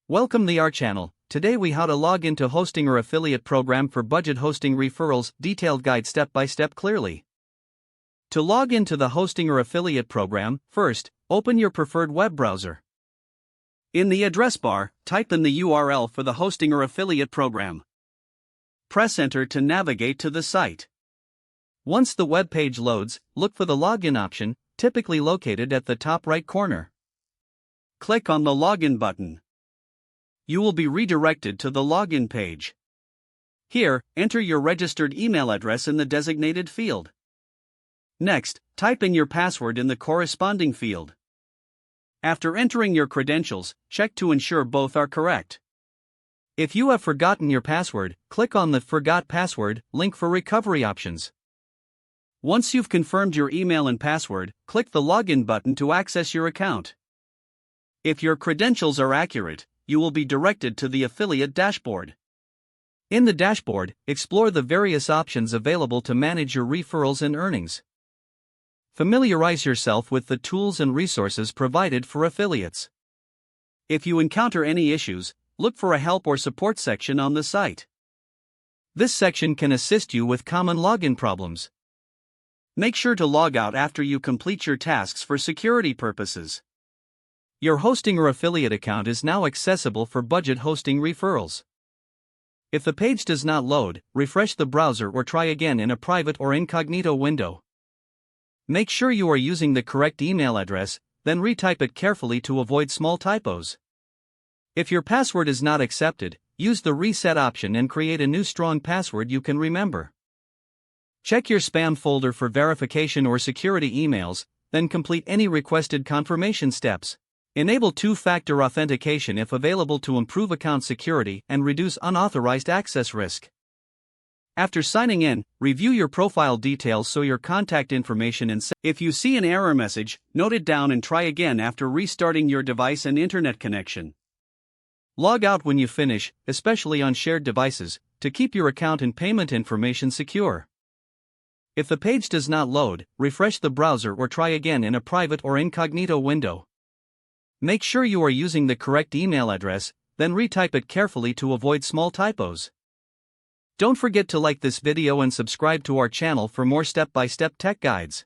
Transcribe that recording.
Welcome to our channel. Today we how to log into hosting or affiliate program for budget hosting referrals, detailed guide step by step clearly. To log into the hosting or affiliate program, first, open your preferred web browser. In the address bar, type in the URL for the hosting or affiliate program. Press enter to navigate to the site. Once the web page loads, look for the login option, typically located at the top right corner. Click on the login button. You will be redirected to the login page. Here, enter your registered email address in the designated field. Next, type in your password in the corresponding field. After entering your credentials, check to ensure both are correct. If you have forgotten your password, click on the Forgot Password link for recovery options. Once you've confirmed your email and password, click the Login button to access your account. If your credentials are accurate, you will be directed to the affiliate dashboard. In the dashboard, explore the various options available to manage your referrals and earnings. Familiarize yourself with the tools and resources provided for affiliates. If you encounter any issues, look for a help or support section on the site. This section can assist you with common login problems. Make sure to log out after you complete your tasks for security purposes. Your hosting or affiliate account is now accessible for budget hosting referrals. If the page does not load, refresh the browser or try again in a private or incognito window. Make sure you are using the correct email address, then retype it carefully to avoid small typos. If your password is not accepted, use the reset option and create a new strong password you can remember. Check your spam folder for verification or security emails, then complete any requested confirmation steps. Enable two-factor authentication if available to improve account security and reduce unauthorized access risk. After signing in, review your profile details so your contact information and if you see an error message, note it down and try again after restarting your device and internet connection. Log out when you finish, especially on shared devices, to keep your account and payment information secure. If the page does not load, refresh the browser or try again in a private or incognito window. Make sure you are using the correct email address, then retype it carefully to avoid small typos. Don't forget to like this video and subscribe to our channel for more step-by-step tech guides.